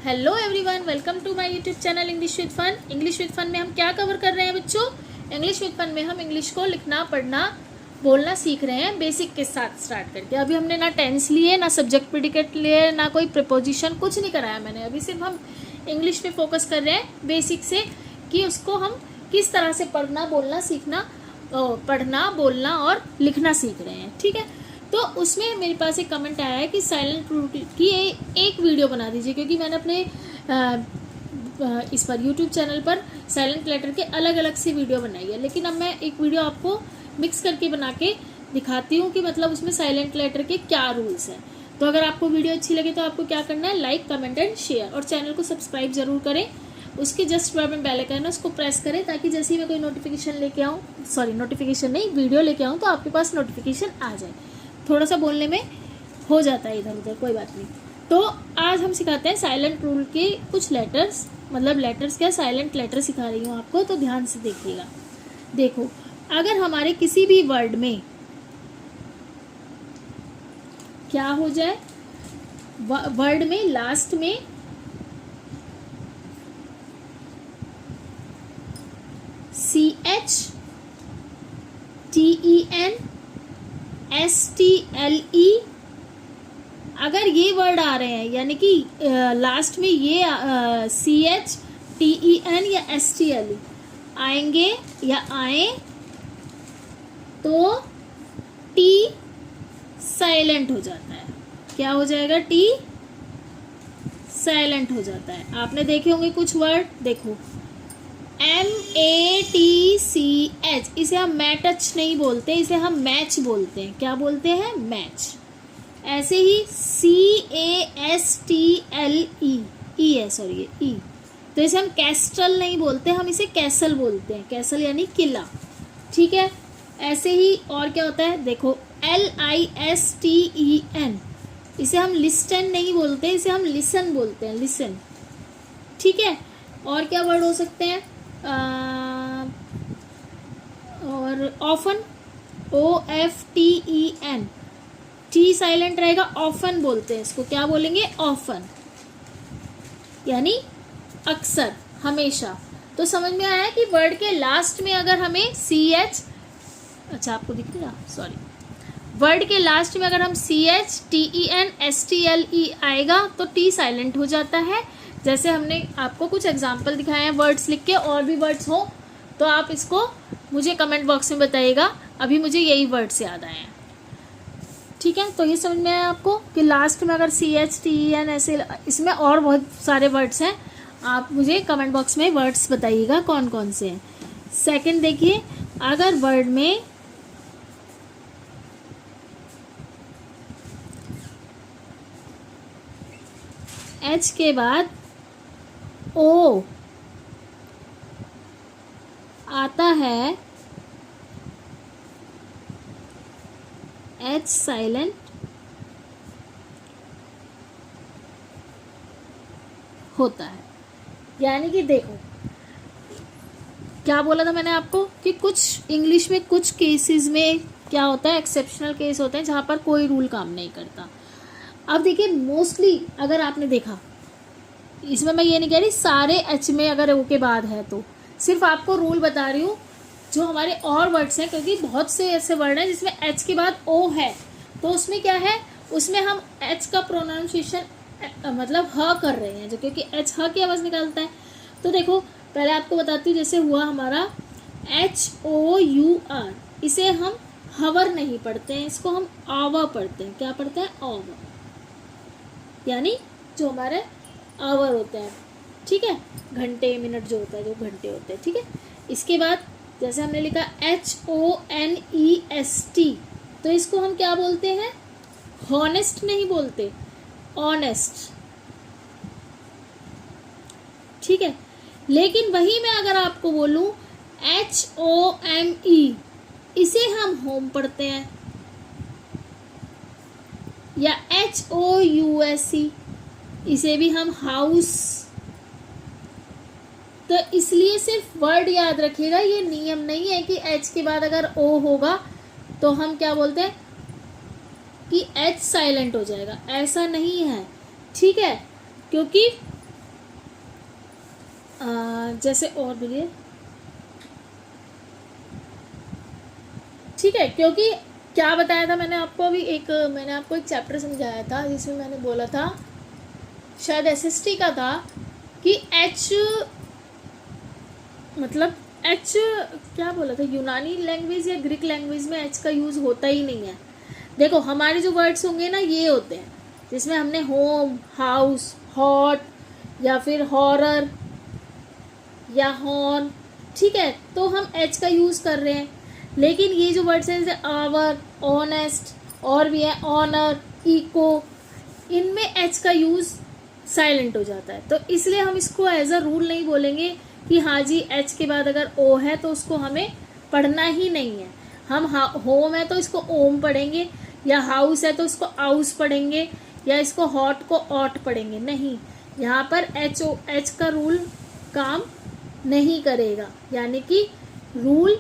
Hello everyone, welcome to my YouTube channel English with fun. English with fun में हम क्या cover कर रहे हैं बच्चों? इंग्लिश विद फन में हम इंग्लिश को लिखना, पढ़ना, बोलना सीख रहे हैं बेसिक के साथ स्टार्ट करके। अभी हमने ना टेंस लिए, ना सब्जेक्ट प्रेडिकेट लिए, ना कोई प्रीपोजिशन, कुछ नहीं कराया मैंने। अभी सिर्फ हम इंग्लिश पे फोकस कर रहे हैं बेसिक से, कि उसको हम किस तरह से पढ़ना, बोलना, सीखना, पढ़ना, बोलना और लिखना सीख रहे हैं। ठीक है, तो उसमें मेरे पास एक कमेंट आया है कि साइलेंट रूल की एक वीडियो बना दीजिए, क्योंकि मैंने अपने इस पर यूट्यूब चैनल पर साइलेंट लेटर के अलग अलग से वीडियो बनाई है, लेकिन अब मैं एक वीडियो आपको मिक्स करके बना के दिखाती हूँ कि मतलब उसमें साइलेंट लेटर के क्या रूल्स हैं। तो अगर आपको वीडियो अच्छी लगे तो आपको क्या करना है, लाइक, कमेंट एंड शेयर, और चैनल को सब्सक्राइब जरूर करें। उसके जस्ट बराबर में बेल आइकन है, उसको प्रेस करें, ताकि जैसे ही मैं कोई नोटिफिकेशन लेके आऊँ, सॉरी नोटिफिकेशन नहीं, वीडियो लेके आऊँ, तो आपके पास नोटिफिकेशन आ जाए। थोड़ा सा बोलने में हो जाता है इधर उधर, कोई बात नहीं। तो आज हम सिखाते हैं साइलेंट रूल के कुछ लेटर्स, मतलब लेटर्स क्या, साइलेंट लेटर सिखा रही हूँ आपको, तो ध्यान से देखिएगा। देखो, अगर हमारे किसी भी वर्ड में क्या हो जाए, वर्ड में लास्ट में CHTENSTLE, अगर ये वर्ड आ रहे हैं, यानी कि लास्ट में ये CHTEN या STLE आएंगे या आए, तो T साइलेंट हो जाता है। क्या हो जाएगा? T साइलेंट हो जाता है। आपने देखे होंगे कुछ वर्ड, देखो MATCH, इसे हम मैटच नहीं बोलते, इसे हम मैच बोलते हैं। क्या बोलते हैं? मैच। ऐसे ही CASTLE, ई है, सॉरी ये ई, तो इसे हम कैस्टल नहीं बोलते, हम इसे कैसल बोलते हैं। कैसल यानी किला। ठीक है, ऐसे ही और क्या होता है, देखो LISTEN, इसे हम लिस्टन नहीं बोलते, इसे हम लिसन बोलते हैं, लिसन। ठीक है, और क्या वर्ड हो सकते हैं? और ऑफन, OFTEN, टी साइलेंट रहेगा, ऑफन बोलते हैं इसको। क्या बोलेंगे? ऑफन, यानी अक्सर, हमेशा। तो समझ में आया कि वर्ड के लास्ट में अगर हमें CH, अच्छा आपको दिख रहा, सॉरी, वर्ड के लास्ट में अगर हम CHTEN STLE आएगा तो T साइलेंट हो जाता है। जैसे हमने आपको कुछ एग्जाम्पल दिखाए हैं वर्ड्स लिख के, और भी वर्ड्स हो तो आप इसको मुझे कमेंट बॉक्स में बताइएगा। अभी मुझे यही वर्ड्स याद आए हैं। ठीक है, तो ये समझ में आया आपको कि लास्ट में अगर CHTEN ऐसे, इसमें और बहुत सारे वर्ड्स हैं, आप मुझे कमेंट बॉक्स में वर्ड्स बताइएगा कौन कौन से हैं। सेकंड देखिए, अगर वर्ड में H के बाद O आता है, H साइलेंट होता है। यानी कि देखो, क्या बोला था मैंने आपको कि कुछ इंग्लिश में कुछ केसेस में क्या होता है, एक्सेप्शनल केस होते हैं जहाँ पर कोई रूल काम नहीं करता। अब देखिए, मोस्टली अगर आपने देखा, इसमें मैं ये नहीं कह रही सारे H में अगर O के बाद है, तो सिर्फ आपको रूल बता रही हूँ जो हमारे और वर्ड्स हैं, क्योंकि बहुत से ऐसे वर्ड हैं जिसमें H के बाद O है, तो उसमें क्या है, उसमें हम H का प्रोनाउंसिएशन मतलब ह कर रहे हैं, जो क्योंकि H ह की आवाज़ निकालता है। तो देखो, पहले आपको बताती हूँ, जैसे हुआ हमारा HOUR, इसे हम हवर नहीं पढ़ते हैं, इसको हम आवा पढ़ते हैं। क्या पढ़ते हैं? आवा, यानी जो हमारे आवर होते हैं। ठीक है, घंटे, मिनट जो होता है, जो घंटे होते हैं। ठीक है, इसके बाद जैसे हमने लिखा HONEST, तो इसको हम क्या बोलते हैं? हॉनेस्ट नहीं बोलते, ऑनेस्ट। ठीक है, लेकिन वही मैं अगर आपको बोलूं HOME, इसे हम होम पढ़ते हैं, या HOUSE, इसे भी हम हाउस। तो इसलिए सिर्फ वर्ड याद रखिएगा, ये नियम नहीं है कि H के बाद अगर O होगा तो हम क्या बोलते हैं कि H साइलेंट हो जाएगा, ऐसा नहीं है। ठीक है, क्योंकि जैसे और बोलिए, ठीक है। क्योंकि क्या बताया था मैंने आपको अभी, मैंने आपको एक चैप्टर समझाया था जिसमें मैंने बोला था, शायद एसएसटी का था, कि एच मतलब एच क्या बोला था, यूनानी लैंग्वेज या ग्रीक लैंग्वेज में एच का यूज़ होता ही नहीं है। देखो हमारे जो वर्ड्स होंगे ना ये होते हैं जिसमें हमने होम, हाउस, हॉट या फिर हॉरर या हॉर्न, ठीक है, तो हम एच का यूज़ कर रहे हैं। लेकिन ये जो वर्ड्स हैं जैसे आवर, ऑनेस्ट, और भी है ऑनर, इको, इनमें एच का यूज़ साइलेंट हो जाता है। तो इसलिए हम इसको एज अ रूल नहीं बोलेंगे कि हाँ जी एच के बाद अगर ओ है तो उसको हमें पढ़ना ही नहीं है। हम होम है तो इसको ओम पढ़ेंगे, या हाउस है तो इसको आउस पढ़ेंगे, या इसको हॉट को ऑट पढ़ेंगे, नहीं। यहाँ पर एच का रूल काम नहीं करेगा। यानी कि रूल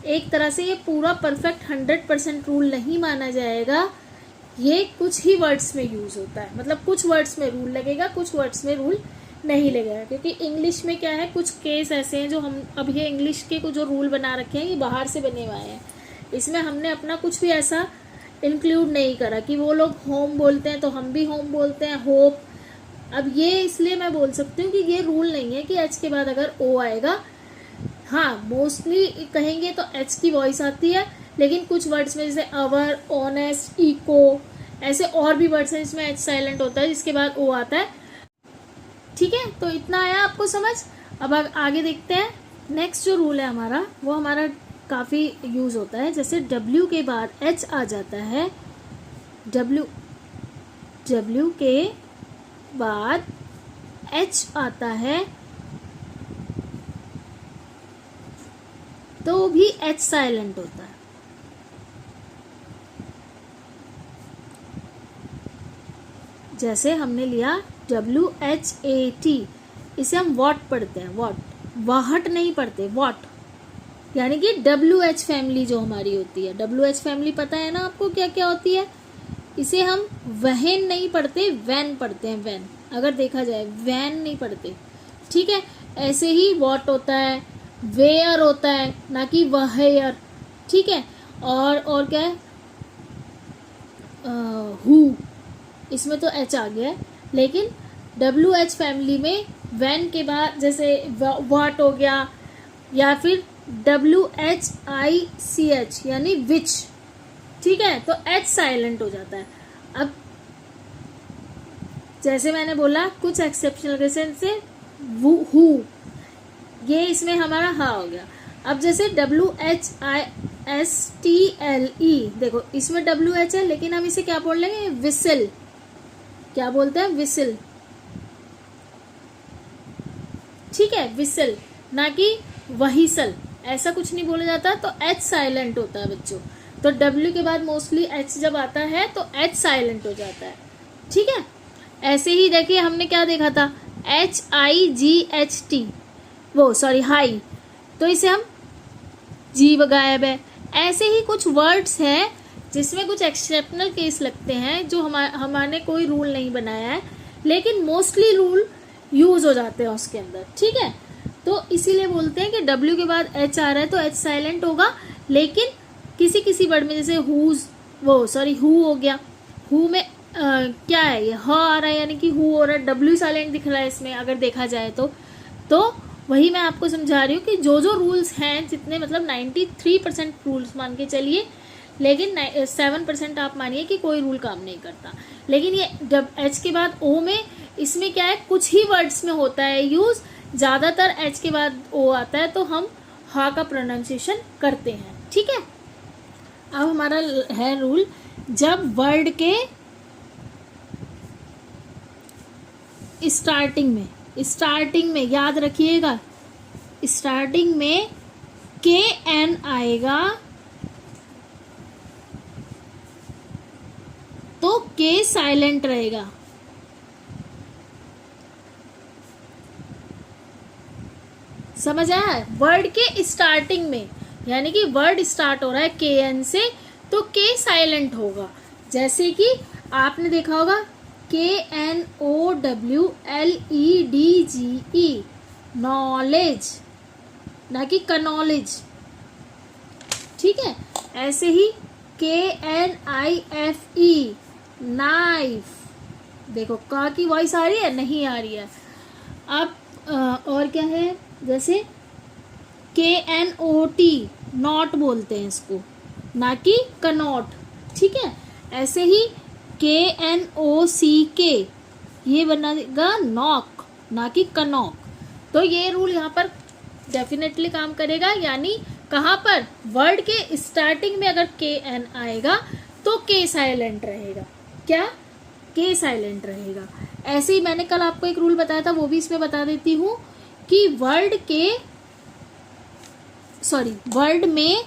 एक तरह से ये पूरा परफेक्ट 100% रूल नहीं माना जाएगा। ये कुछ ही वर्ड्स में यूज़ होता है, मतलब कुछ वर्ड्स में रूल लगेगा, कुछ वर्ड्स में रूल नहीं लगेगा। क्योंकि इंग्लिश में क्या है, कुछ केस ऐसे हैं जो हम अब ये इंग्लिश के कुछ जो रूल बना रखे हैं ये बाहर से बने हुए हैं, इसमें हमने अपना कुछ भी ऐसा इंक्लूड नहीं करा कि वो लोग होम बोलते हैं तो हम भी होम बोलते हैं, होप। अब ये इसलिए मैं बोल सकती हूँ कि ये रूल नहीं है कि एच के बाद अगर ओ आएगा, हाँ मोस्टली कहेंगे तो एच की वॉइस आती है, लेकिन कुछ वर्ड्स में जैसे अवर, ऑनेस्ट, इको, ऐसे और भी वर्ड्स हैं जिसमें एच साइलेंट होता है जिसके बाद ओ आता है, ठीक है। तो इतना आया आपको समझ। अब आगे देखते हैं। नेक्स्ट जो रूल है हमारा वो हमारा काफ़ी यूज़ होता है, जैसे डब्ल्यू के बाद एच आ जाता है, डब्ल्यू के बाद एच आता है तो भी एच साइलेंट होता है। जैसे हमने लिया WHAT, इसे हम वॉट पढ़ते हैं, वॉट, वाहट नहीं पढ़ते, वॉट। यानी कि WH फैमिली जो हमारी होती है, WH फैमिली पता है ना आपको क्या क्या होती है। इसे हम वहन नहीं पढ़ते, वैन पढ़ते हैं, वैन। अगर देखा जाए वैन नहीं पढ़ते, ठीक है। ऐसे ही वॉट होता है, वेयर होता है, ना कि वहेयर, ठीक है। और क्या है, हु, इसमें तो एच आ गया है। लेकिन WH फैमिली में वैन के बाद जैसे व्हाट हो गया, या फिर WHICH यानी विच, ठीक है, तो एच साइलेंट हो जाता है। अब जैसे मैंने बोला कुछ एक्सेप्शनल केसेस से हु, ये इसमें हमारा हा हो गया। अब जैसे WHISTLE, देखो इसमें WH है लेकिन हम इसे क्या बोल लेंगे, विसल, क्या बोलते हैं, विसल, ठीक है, विसल, ना कि वहीसल, ऐसा कुछ नहीं बोला जाता। तो एच साइलेंट होता है बच्चों। तो W के बाद मोस्टली एच जब आता है तो एच साइलेंट हो जाता है, ठीक है। ऐसे ही देखिए हमने क्या देखा था, HIGHT, वो सॉरी हाई, तो इसे हम जी गायब है। ऐसे ही कुछ वर्ड्स हैं जिसमें कुछ एक्सेप्शनल केस लगते हैं जो हमारे कोई रूल नहीं बनाया है, लेकिन मोस्टली रूल यूज हो जाते हैं उसके अंदर, ठीक है। तो इसीलिए बोलते हैं कि डब्ल्यू के बाद एच आ रहा है तो एच साइलेंट होगा। लेकिन किसी किसी वर्ड में जैसे हूज, वो सॉरी हु हो गया, हु में क्या है, ये ह आ रहा है यानी कि हु हो रहा है, डब्ल्यू साइलेंट दिख रहा है इसमें अगर देखा जाए तो वही मैं आपको समझा रही हूँ कि जो जो रूल्स हैं जितने, मतलब 93% रूल्स मान के चलिए, लेकिन 7% आप मानिए कि कोई रूल काम नहीं करता। लेकिन ये जब एच के बाद ओ में, इसमें क्या है कुछ ही वर्ड्स में होता है यूज, ज़्यादातर एच के बाद ओ आता है तो हम हा का प्रोनाउंसिएशन करते हैं, ठीक है। अब हमारा है रूल, जब वर्ड के स्टार्टिंग में याद रखिएगा, स्टार्टिंग में KN आएगा तो K साइलेंट रहेगा। समझ आया, वर्ड के स्टार्टिंग में, यानी कि वर्ड स्टार्ट हो रहा है KN से तो K साइलेंट होगा। जैसे कि आपने देखा होगा KNOWLEDGE, नॉलेज, ना कि कनॉलेज, ठीक है। ऐसे ही KNIFE, नाइफ, देखो का की वॉइस आ रही है, नहीं आ रही है। अब और क्या है, जैसे KNOT, नॉट बोलते हैं इसको, ना कि कनॉट, ठीक है। ऐसे ही KNOCK, ये बनेगा नॉक, ना कि कनॉक। तो ये रूल यहाँ पर डेफिनेटली काम करेगा, यानी कहाँ पर, वर्ड के स्टार्टिंग में अगर KN आएगा तो K साइलेंट रहेगा। क्या, K साइलेंट रहेगा। ऐसे ही मैंने कल आपको एक रूल बताया था, वो भी इसमें बता देती हूँ कि वर्ड में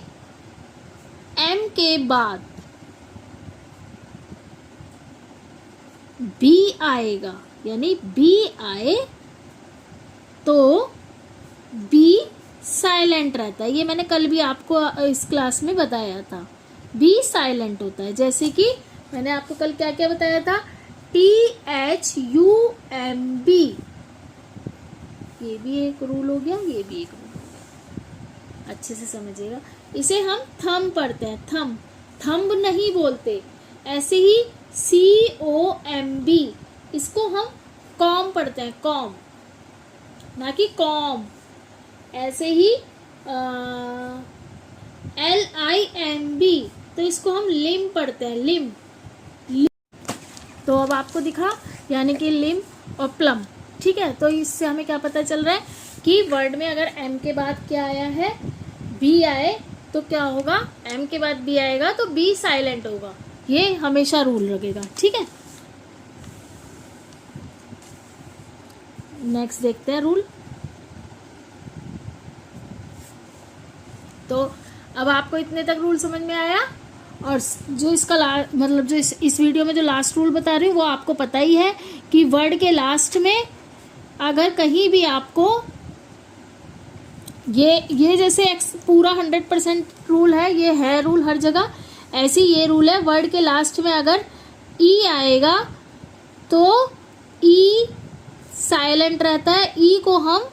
M के बाद B आएगा, यानी B आए तो B साइलेंट रहता है। ये मैंने कल भी आपको इस क्लास में बताया था, B साइलेंट होता है। जैसे कि मैंने आपको कल क्या क्या बताया था, THUMB, ये भी एक रूल हो गया, ये भी एक रूल हो गया, अच्छे से समझिएगा। इसे हम थंब पढ़ते हैं, थंब नहीं बोलते। ऐसे ही COMB, इसको हम कॉम पढ़ते हैं, कॉम, ना कि कॉम। ऐसे ही LIMB, तो इसको हम लिम पढ़ते हैं, लिम। तो अब आपको दिखा, यानी कि लिम और प्लम, ठीक है। तो इससे हमें क्या पता चल रहा है कि वर्ड में अगर M के बाद क्या आया है, B आए तो क्या होगा, M के बाद B आएगा तो B साइलेंट होगा। ये हमेशा रूल लगेगा, ठीक है। नेक्स्ट देखते हैं रूल। तो अब आपको इतने तक रूल समझ में आया, और जो इसका मतलब जो इस वीडियो में जो लास्ट रूल बता रही हूँ वो आपको पता ही है कि वर्ड के लास्ट में अगर कहीं भी आपको ये जैसे पूरा 100% रूल है, ये है रूल हर जगह, ऐसे ये रूल है, वर्ड के लास्ट में अगर ई आएगा तो ई साइलेंट रहता है। ई को हम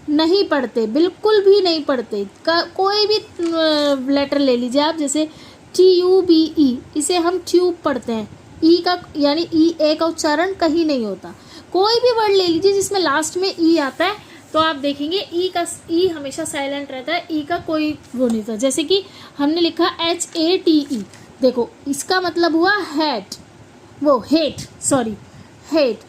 नहीं पढ़ते, बिल्कुल भी नहीं पढ़ते। कोई भी लेटर ले लीजिए आप, जैसे TUBE, इसे हम ट्यूब पढ़ते हैं। ई का यानी ए का उच्चारण कहीं नहीं होता। कोई भी वर्ड ले लीजिए जिसमें लास्ट में ई आता है तो आप देखेंगे ई हमेशा साइलेंट रहता है, ई का कोई वो नहीं था। जैसे कि हमने लिखा HATE, देखो इसका मतलब हुआ हेट, हेट।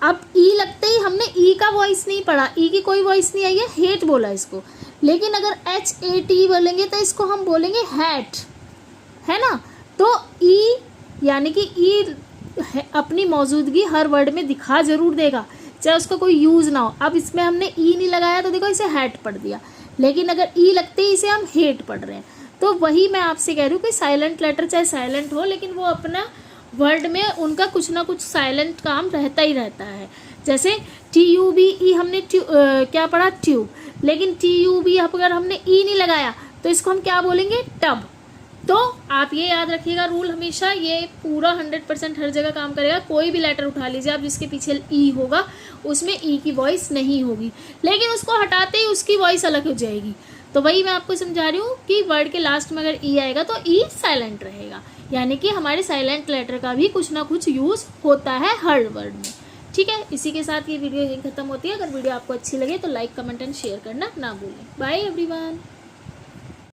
अब ई लगते ही हमने ई का वॉइस नहीं पढ़ा, ई की कोई वॉइस नहीं आई है, हेट बोला इसको। लेकिन अगर HAT बोलेंगे तो इसको हम बोलेंगे हैट, है ना। तो ई यानी कि ई अपनी मौजूदगी हर वर्ड में दिखा जरूर देगा, चाहे उसका कोई यूज ना हो। अब इसमें हमने ई नहीं लगाया तो देखो इसे हैट पढ़ दिया, लेकिन अगर ई लगते ही इसे हम हेट पढ़ रहे हैं। तो वही मैं आपसे कह रही हूँ कि साइलेंट लेटर चाहे साइलेंट हो, लेकिन वो अपना वर्ड में उनका कुछ ना कुछ साइलेंट काम रहता ही रहता है। जैसे TUBE हमने क्या पढ़ा, ट्यूब, लेकिन TUB अगर हमने ई नहीं लगाया तो इसको हम क्या बोलेंगे, टब। तो आप ये याद रखिएगा रूल हमेशा, ये पूरा 100% हर जगह काम करेगा। कोई भी लेटर उठा लीजिए आप जिसके पीछे ई होगा, उसमें ई की वॉइस नहीं होगी, लेकिन उसको हटाते ही उसकी वॉइस अलग हो जाएगी। तो वही मैं आपको समझा रही हूँ कि वर्ड के लास्ट में अगर ई आएगा तो ई साइलेंट रहेगा, यानी कि हमारे साइलेंट लेटर का भी कुछ ना कुछ यूज होता है हर वर्ड में, ठीक है। इसी के साथ ये वीडियो यहीं खत्म होती है। अगर वीडियो आपको अच्छी लगे तो लाइक, कमेंट एंड शेयर करना ना भूलें। Bye everyone.